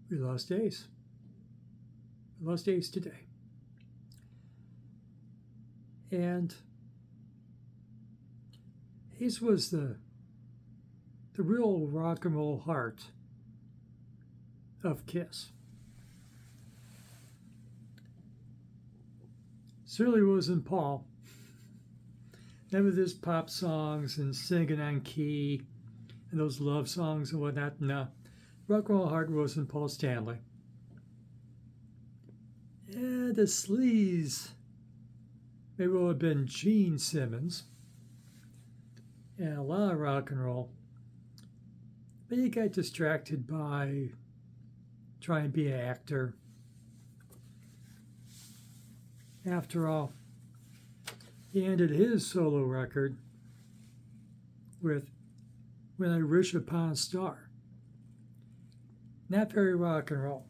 We lost Ace. We lost Ace today. And Ace was the real rock and roll heart of KISS. Certainly wasn't Paul. None of his pop songs and singing on key and those love songs and whatnot. No. Rock and roll heart wasn't Paul Stanley. Yeah, the sleaze may well have been Gene Simmons and a lot of rock and roll. But he got distracted by trying to be an actor. After all, he ended his solo record with When I Wish Upon a Star. Not very rock and roll.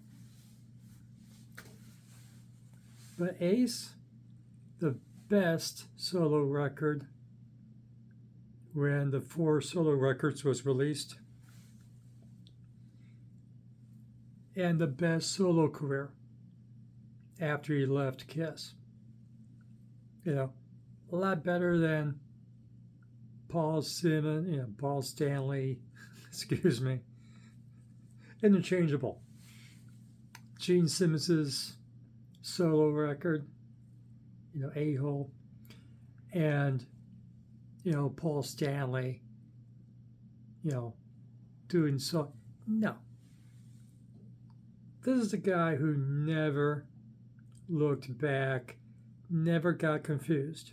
But Ace, the best solo record when the 4 solo records was released, and the best solo career after he left KISS. A lot better than Paul Simmons, Paul Stanley, excuse me, interchangeable. Gene Simmons's solo record, A-Hole, and, Paul Stanley, doing so. No. This is a guy who never looked back, never got confused.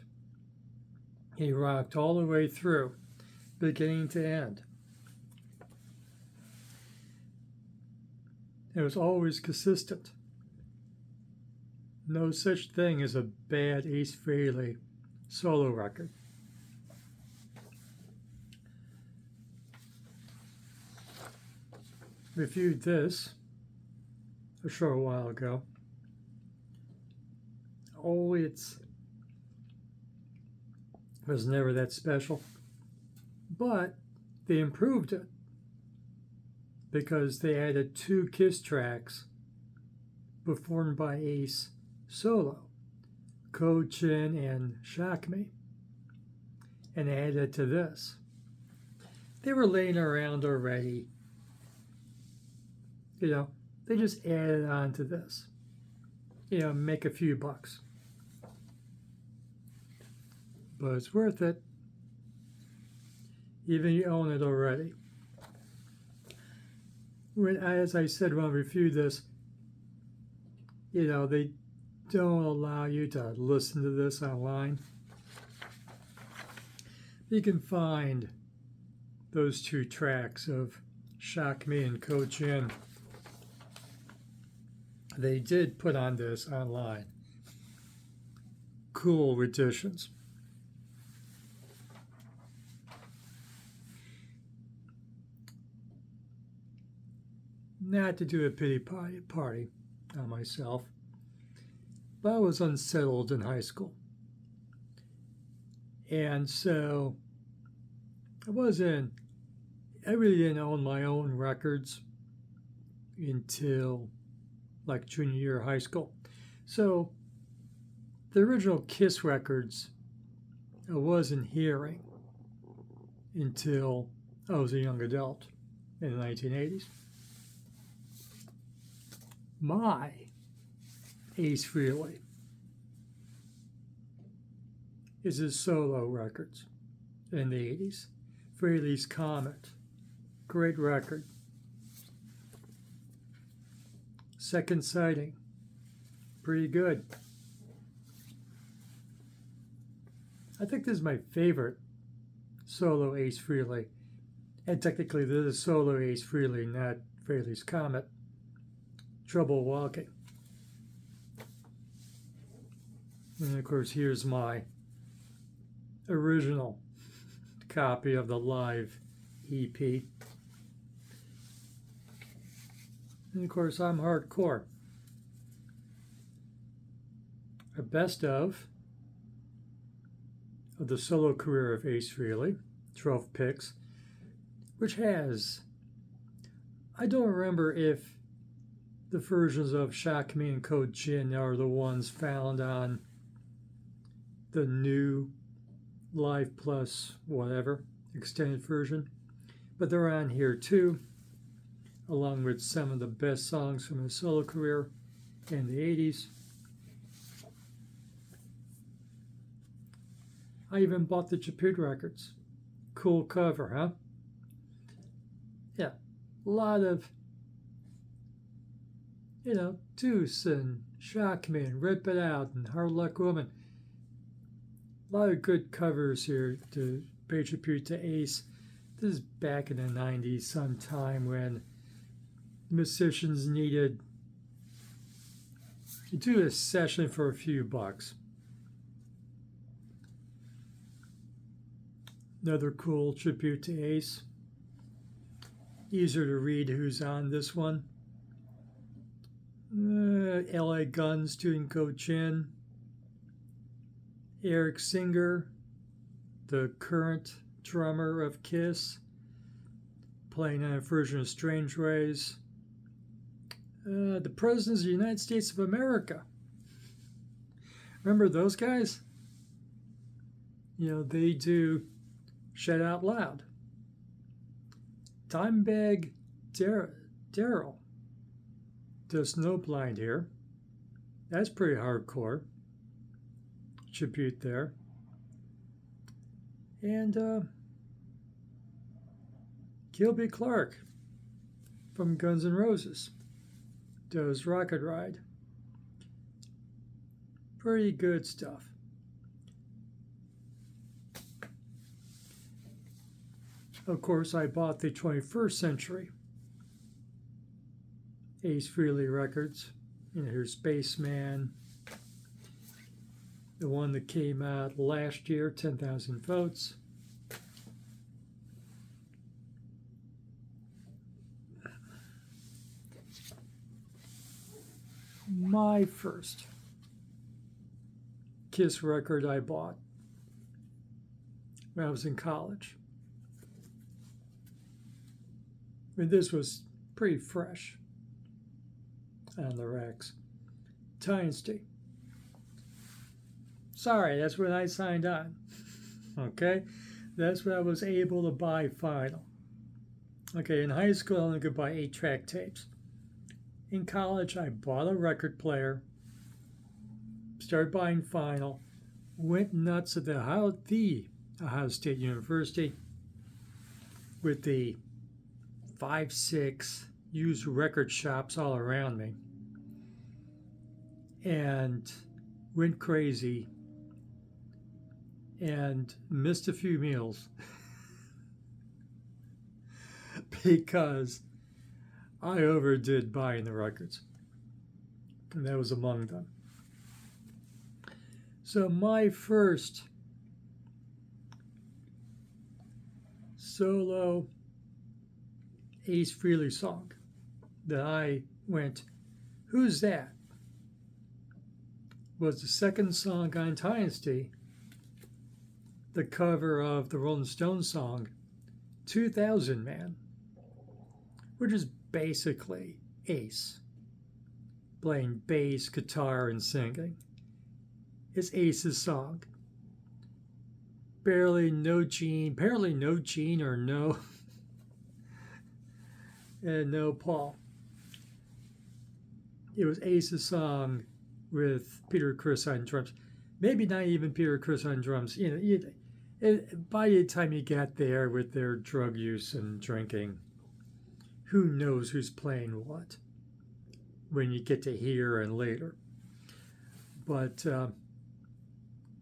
He rocked all the way through, beginning to end. It was always consistent. No such thing as a bad Ace Frehley solo record. Reviewed this a short while ago. Oh, it was never that special, but they improved it because they added 2 KISS tracks performed by Ace solo, Cochin and Shock Me, and added to this. They were laying around already. They just added on to this. Make a few bucks. But it's worth it. Even you own it already. As I said when I reviewed this, they don't allow you to listen to this online. You can find those 2 tracks of Shock Me and Cochin. They did put on this online. Cool editions. Not to do a pity party on myself, but I was unsettled in high school. And so I really didn't own my own records until like junior year of high school. So the original KISS records I wasn't hearing until I was a young adult in the 1980s. My Ace Frehley is his solo records in the 80s. Frehley's Comet, great record. Second Sighting, pretty good. I think this is my favorite solo Ace Frehley. And technically this is solo Ace Frehley, not Frehley's Comet. Trouble Walking. And of course here's my original copy of the live EP. And of course I'm hardcore. A best of the solo career of Ace Frehley, 12 picks, which has, I don't remember if the versions of Shock Me and Code Gin are the ones found on the new Live Plus whatever extended version, but they're on here too, along with some of the best songs from his solo career in the 80s. I even bought the Chaput records. Cool cover, huh? Yeah, a lot of, Deuce and Shock Me and Rip It Out and Hard Luck Woman. A lot of good covers here to pay tribute to Ace. This is back in the 90s sometime when musicians needed to do a session for a few bucks. Another cool tribute to Ace. Easier to read who's on this one. LA Guns doing Code Gin. Eric Singer, the current drummer of KISS, playing on a version of Strange Ways. The Presidents of the United States of America. Remember those guys? They do Shout Out Loud. Dimebag Darrell does Snowblind here. That's pretty hardcore. Tribute there. And Gilby Clarke from Guns N' Roses does Rocket Ride. Pretty good stuff. Of course, I bought the 21st Century Ace Frehley records. Here's Spaceman. The one that came out last year, 10,000 Votes. My first KISS record I bought when I was in college. This was pretty fresh on the racks. Dynasty. Sorry, that's when I signed on. Okay? That's when I was able to buy vinyl. Okay, in high school, I only could buy 8-track tapes. In college, I bought a record player, started buying vinyl, went nuts at the Ohio State University with the 5-6 used record shops all around me, and went crazy and missed a few meals because I overdid buying the records, and that was among them. So my first solo Ace Frehley song that I went, who's that? Was the second song on Dynasty, the cover of the Rolling Stones song 2000 Man, which is basically Ace playing bass, guitar, and singing. It's Ace's song. Apparently no Gene or no and no Paul. It was Ace's song with Peter Criss on drums. Maybe not even Peter Criss on drums. By the time you got there with their drug use and drinking, who knows who's playing what when you get to hear and later. But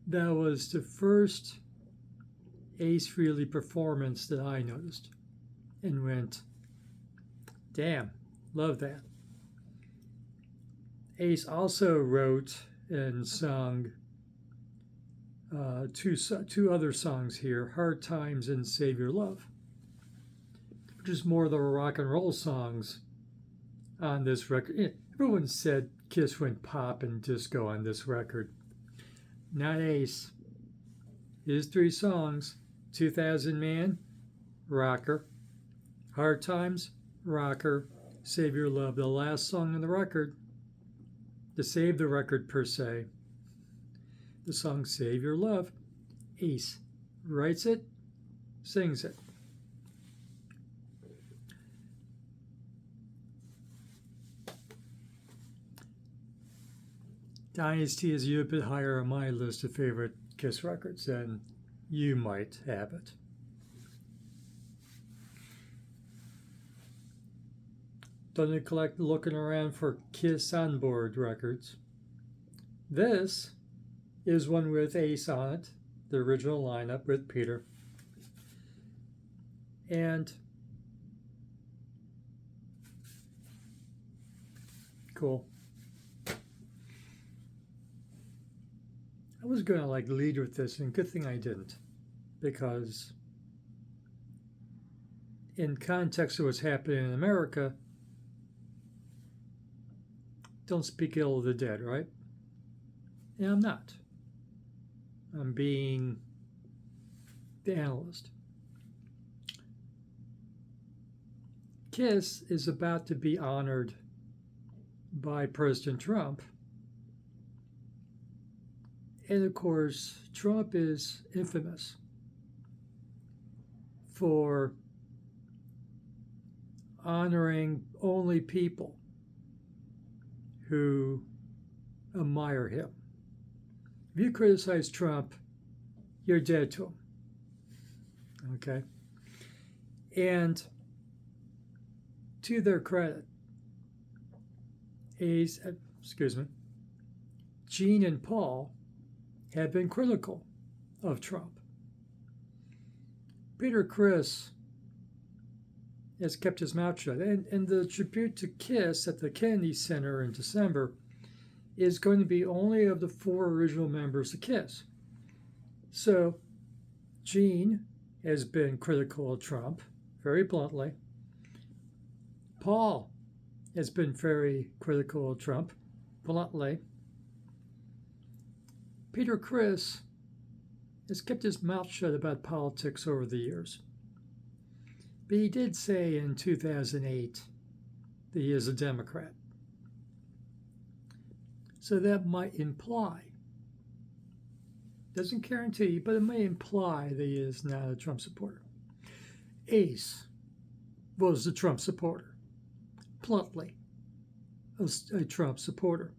that was the first Ace Frehley performance that I noticed and went, damn, love that. Ace also wrote and sung two other songs here, Hard Times and Save Your Love, which is more of the rock and roll songs on this record. Everyone said KISS went pop and disco on this record. Not Ace. His 3 songs, 2000 Man, rocker, Hard Times, rocker, Save Your Love, the last song on the record, to save the record per se. The song Save Your Love, Ace writes it, sings it. Dynasty is a bit higher on my list of favorite KISS records than you might have it. Don't neglect looking around for KISS onboard records. This is one with Ace on it, the original lineup with Peter. And cool. I was going to lead with this, and good thing I didn't, because in context of what's happening in America, don't speak ill of the dead, right? And I'm not. I'm being the analyst. KISS is about to be honored by President Trump. And of course, Trump is infamous for honoring only people who admire him. If you criticize Trump, you're dead to him. Okay? And to their credit, Gene and Paul have been critical of Trump. Peter Criss has kept his mouth shut. And the tribute to KISS at the Kennedy Center in December is going to be only of the 4 original members of KISS. So Gene has been critical of Trump, very bluntly. Paul has been very critical of Trump, bluntly. Peter Criss has kept his mouth shut about politics over the years. But he did say in 2008 that he is a Democrat. So that might imply, doesn't guarantee, but it may imply that he is not a Trump supporter. Ace was a Trump supporter, bluntly a Trump supporter.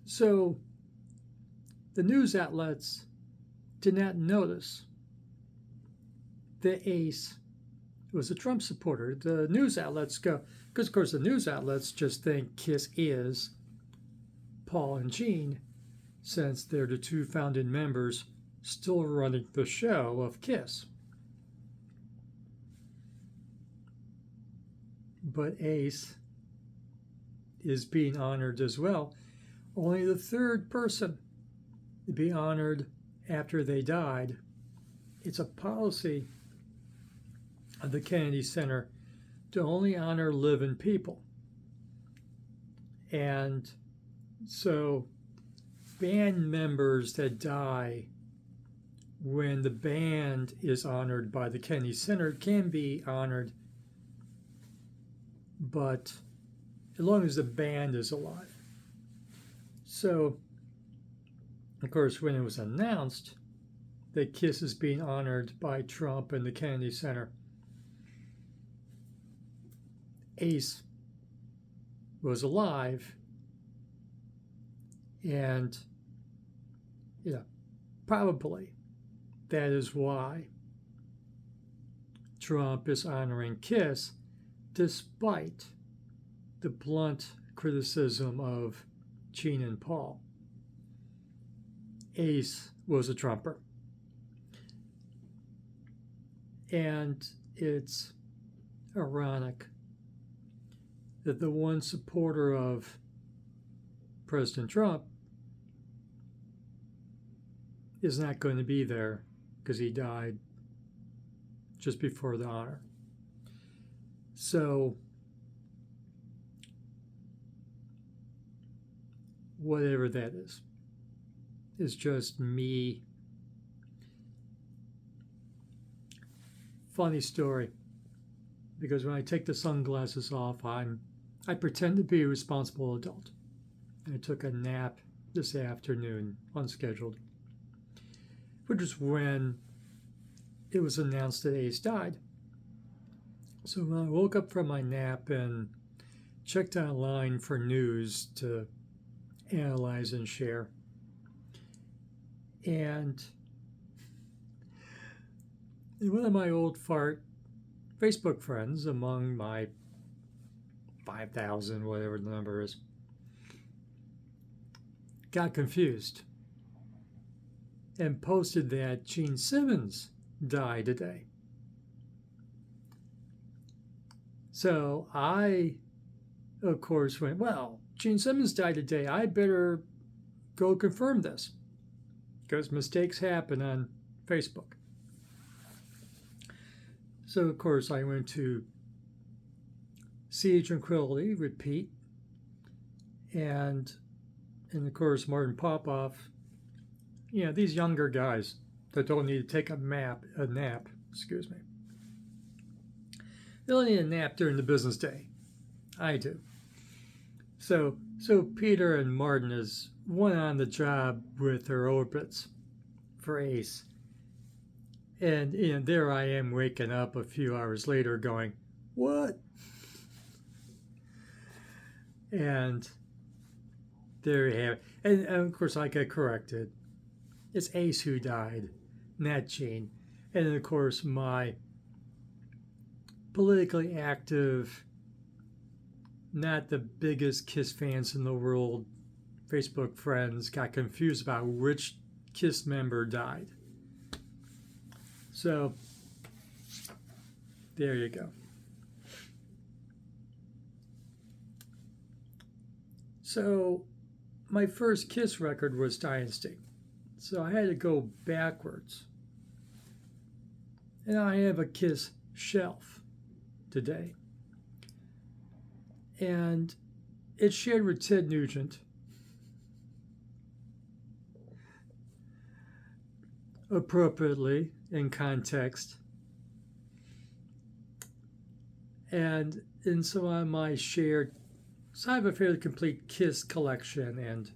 So the news outlets did not notice that Ace was a Trump supporter. The news outlets go, because of course the news outlets just think KISS is Paul and Gene, since they're the 2 founding members still running the show of KISS. But Ace is being honored as well. Only the 3rd person to be honored after they died. It's a policy of the Kennedy Center to only honor living people. And so band members that die when the band is honored by the Kennedy Center can be honored, but as long as the band is alive. So, of course, when it was announced that KISS is being honored by Trump and the Kennedy Center, Ace was alive, and probably that is why Trump is honoring KISS, despite the blunt criticism of Gene and Paul. Ace was a Trumper. And it's ironic that the one supporter of President Trump is not going to be there because he died just before the honor. So, whatever that is just me. Funny story. because when I take the sunglasses off, I pretend to be a responsible adult. I took a nap this afternoon, unscheduled, which is when it was announced that Ace died. So when I woke up from my nap and checked online for news to analyze and share, and one of my old fart Facebook friends, among my 5,000, whatever the number is, got confused and posted that Gene Simmons died today. So I, of course, went, well, Gene Simmons died today. I better go confirm this, because mistakes happen on Facebook. So, of course, I went to Siege Tranquility, repeat, and of course, Martin Popoff, these younger guys that don't need to take a nap, excuse me. They don't need a nap during the business day. I do. So Peter and Martin is one on the job with their orbits for Ace. And there I am waking up a few hours later going, what? And there you have it. And of course I got corrected. It's Ace who died, not Gene. And then of course my politically active, not the biggest KISS fans in the world, Facebook friends got confused about which KISS member died. So there you go. So my first KISS record was Dynasty. So I had to go backwards. And I have a KISS shelf today. And it's shared with Ted Nugent. Appropriately, in context. And so on my shared, so I have a fairly complete KISS collection and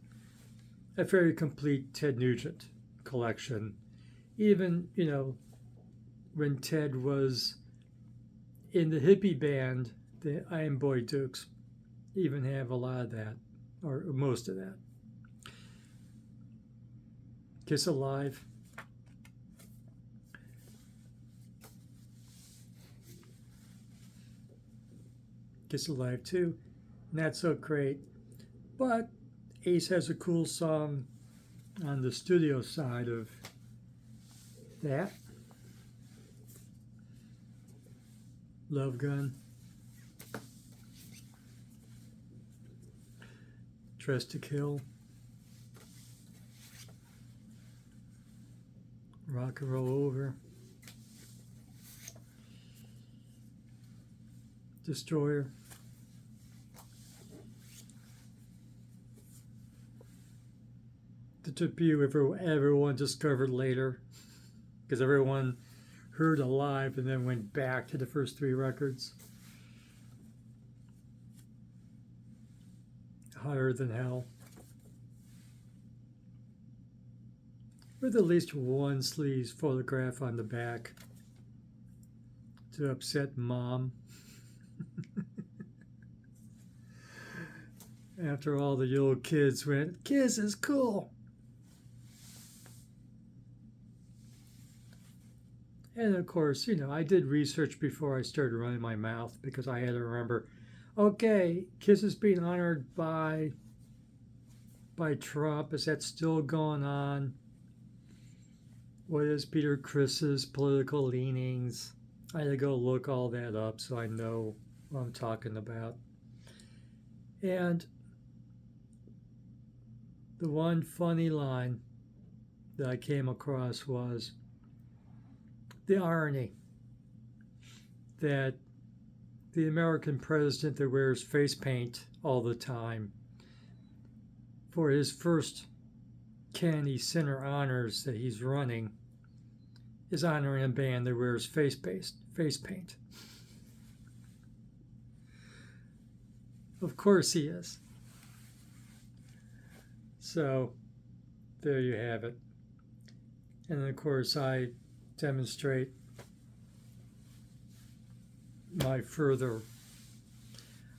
a fairly complete Ted Nugent collection. Even, when Ted was in the hippie band, the Iron Boy Dukes, even have a lot of that, or most of that. KISS Alive. KISS Alive 2, not so great, but Ace has a cool song on the studio side of that. Love Gun. Dress to Kill. Rock and Roll Over. Destroyer. The debut everyone discovered later, because everyone heard Alive and then went back to the first three records. Hotter Than Hell. With at least one sleaze photograph on the back to upset Mom. After all the old kids went, KISS is cool. And of course, I did research before I started running my mouth, because I had to remember, okay, KISS is being honored by Trump. Is that still going on? What is Peter Criss's political leanings? I had to go look all that up so I know what I'm talking about. And the one funny line that I came across was the irony that the American president that wears face paint all the time, for his first Kennedy Center honors that he's running, is honoring a band that wears face paint. Of course he is. So there you have it. And of course I demonstrate my further.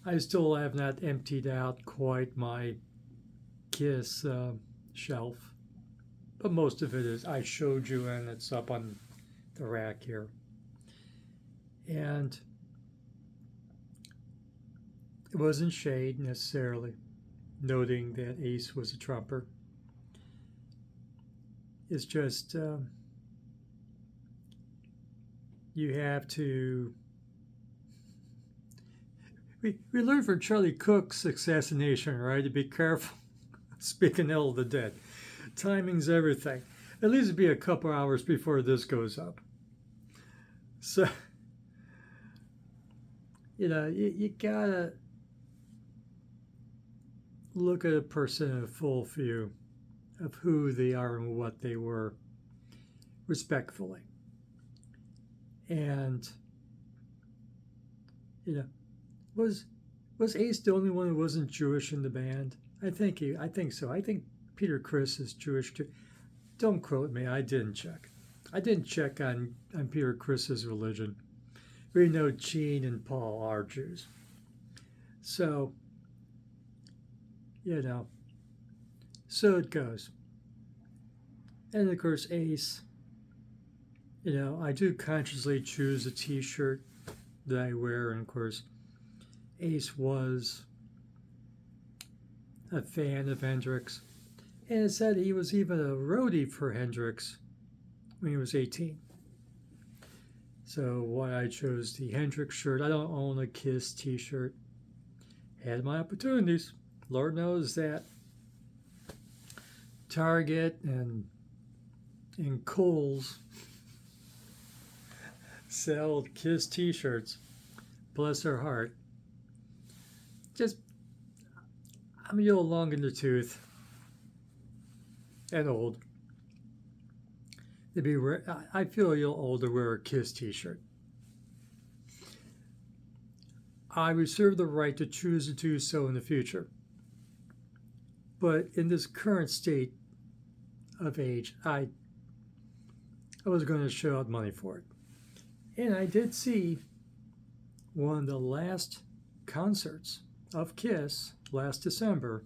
I still have not emptied out quite my KISS shelf, but most of it is I showed you, and it's up on the rack here. And it wasn't shade necessarily, noting that Ace was a trumper. It's just you have to. We learned from Charlie Cook's assassination, right? To be careful speaking ill of the dead. Timing's everything. At least it'd be a couple hours before this goes up. So, you gotta look at a person in a full view of who they are and what they were, respectfully. And, was Ace the only one who wasn't Jewish in the band? I think so. I think Peter Criss is Jewish too. Don't quote me. I didn't check. I didn't check on Peter Criss's religion. We know Gene and Paul are Jews. So, so it goes. And of course, Ace, I do consciously choose a t-shirt that I wear. And of course, Ace was a fan of Hendrix. And it said he was even a roadie for Hendrix when he was 18. So why I chose the Hendrix shirt. I don't own a KISS t-shirt. Had my opportunities. Lord knows that Target and Kohl's sell KISS t-shirts. Bless their heart. I'm a little long in the tooth and old. I feel a little old to wear a KISS t-shirt. I reserve the right to choose to do so in the future. But in this current state of age, I was going to shell out money for it. And I did see one of the last concerts of KISS last December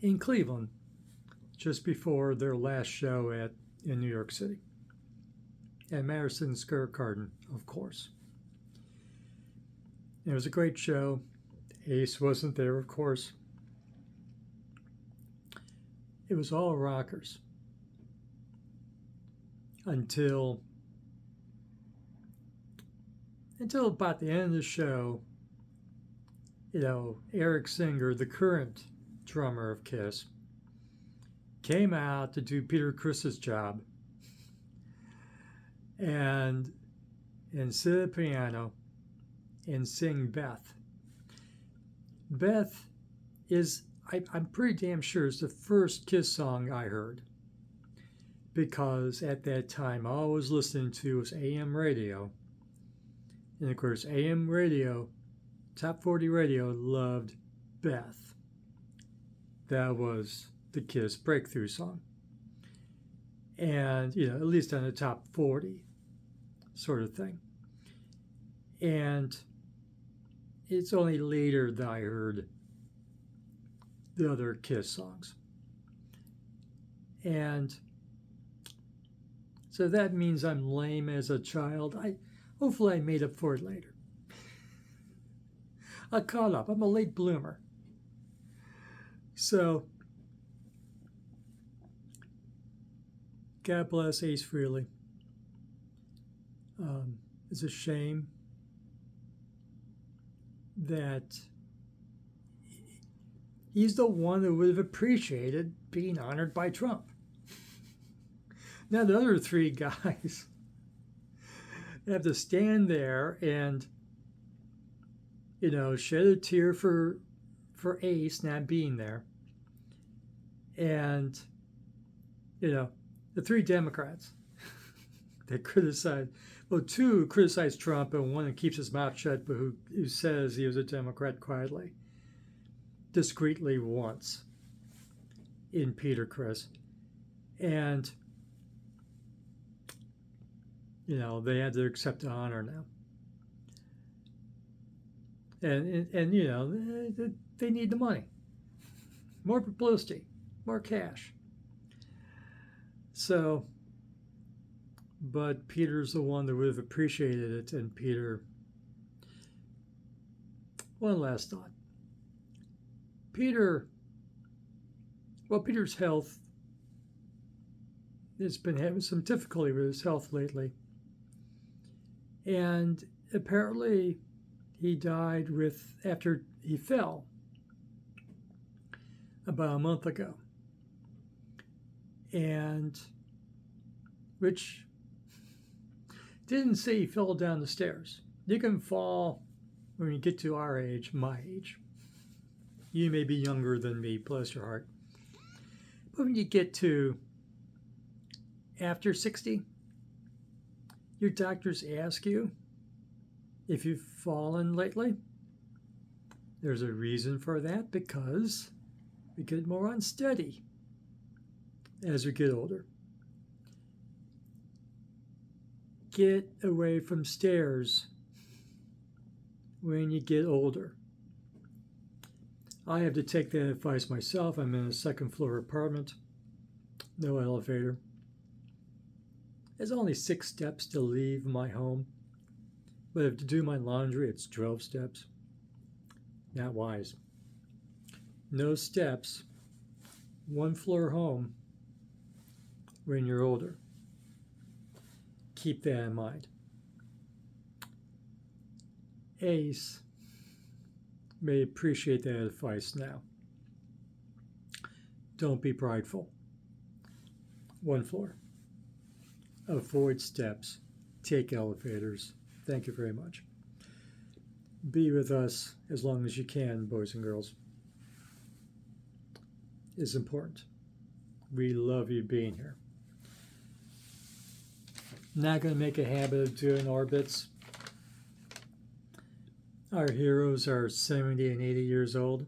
in Cleveland, just before their last show in New York City, at Madison Square Garden, of course. It was a great show. Ace wasn't there, of course. It was all rockers until about the end of the show. Eric Singer, the current drummer of KISS, came out to do Peter Criss's job and sit at the piano and sing Beth. Beth is, I'm pretty damn sure, is the first KISS song I heard, because at that time all I was listening to was AM radio. And of course, AM radio, Top 40 radio, loved Beth. That was the KISS breakthrough song. And, at least on the top 40 sort of thing. And it's only later that I heard the other KISS songs. And so that means I'm lame as a child. Hopefully I made up for it later. I caught up. I'm a late bloomer. So, God bless Ace Frehley. It's a shame that he's the one who would have appreciated being honored by Trump. Now the other three guys have to stand there and, shed a tear for Ace not being there. And, the three Democrats, they criticized Well, two criticized Trump, and one who keeps his mouth shut, but who says he was a Democrat quietly, discreetly once in Peter Criss. And, they had to accept the honor now. And they need the money. More publicity, more cash. So, but Peter's the one that would have appreciated it, and Peter, one last thought. Peter's health, has been having some difficulty with his health lately. And apparently he died after he fell about a month ago. And which didn't say he fell down the stairs. You can fall when you get to our age, my age. You may be younger than me, bless your heart. But when you get to after 60, your doctors ask you if you've fallen lately. There's a reason for that, because we get more unsteady as we get older. Get away from stairs when you get older. I have to take that advice myself. I'm in a second floor apartment, no elevator. There's only 6 steps to leave my home, but if to do my laundry, it's 12 steps. Not wise. No steps, 1 floor home when you're older. Keep that in mind. Ace may appreciate that advice now. Don't be prideful. 1 floor. Avoid steps. Take elevators. Thank you very much. Be with us as long as you can, boys and girls. It's important. We love you being here. Not going to make a habit of doing orbits. Our heroes are 70 and 80 years old.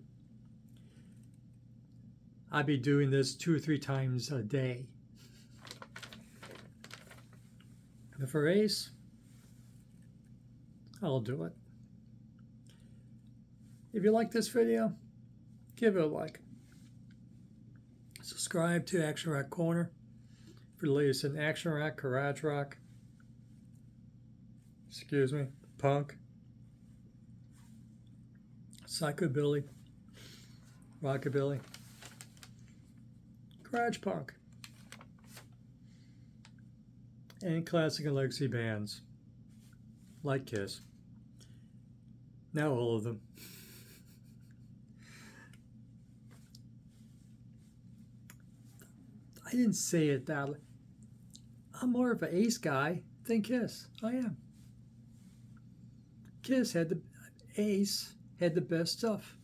I'll be doing this 2 or 3 times a day. But for Ace, I'll do it. If you like this video, give it a like. Subscribe to Action Rock Corner for the latest in action rock, garage rock, punk, psychobilly, rockabilly, garage punk, and classic and legacy bands like KISS. Now all of them. I didn't say it that way. I'm more of an Ace guy than KISS. I am. Ace had the best stuff,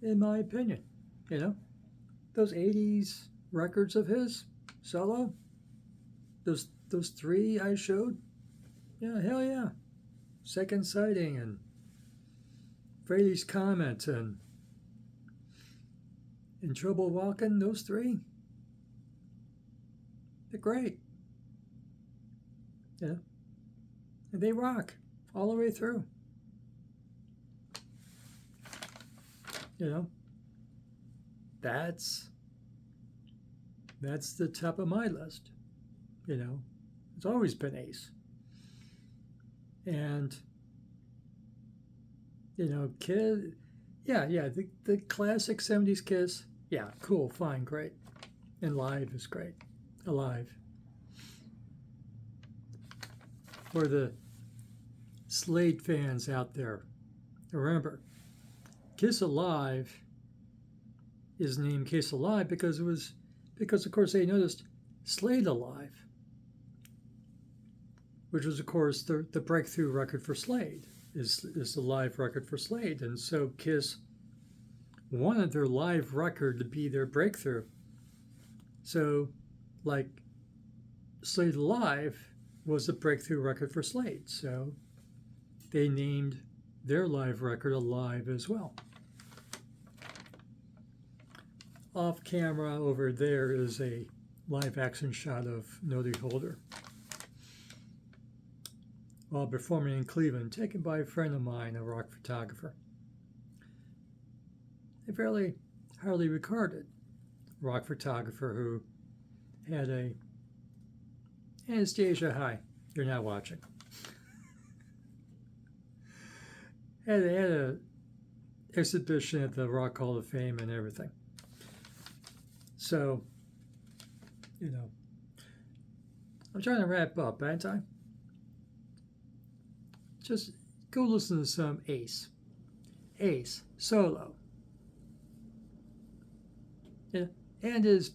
in my opinion. Those 80s records of his, solo, those 3 I showed, yeah, hell yeah. Second Sighting and Frehley's Comment and In Trouble Walking, those 3, they're great. And they rock all the way through. That's the top of my list. It's always been Ace. And KISS, the classic 70s KISS, yeah, cool, fine, great. And live is great. Alive. For the Slade fans out there, remember, KISS Alive is named KISS Alive because of course they noticed Slade Alive, which was of course the breakthrough record for Slade, is the live record for Slade, and so KISS wanted their live record to be their breakthrough. So, like Slade Alive was a breakthrough record for Slade, so they named their live record Alive as well. Off camera over there is a live action shot of Noddy Holder while performing in Cleveland, taken by a friend of mine, a rock photographer. A fairly highly regarded rock photographer who had a Anastasia, hi, you're not watching. had a exhibition at the Rock Hall of Fame and everything. So, you know, I'm trying to wrap up, ain't I? Just go listen to some Ace. Ace, solo. Yeah. And his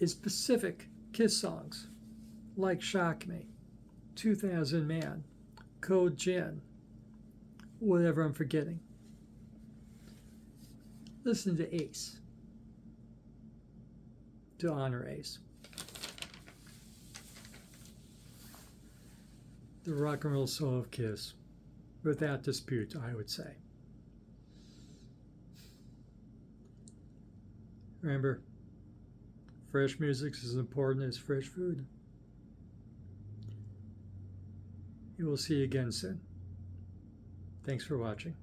specific KISS songs, like Shock Me, 2000 Man, Code Gin, whatever I'm forgetting. Listen to Ace, to honor Ace. The rock and roll soul of KISS, without dispute, I would say. Remember, fresh music is as important as fresh food. We will see you again soon. Thanks for watching.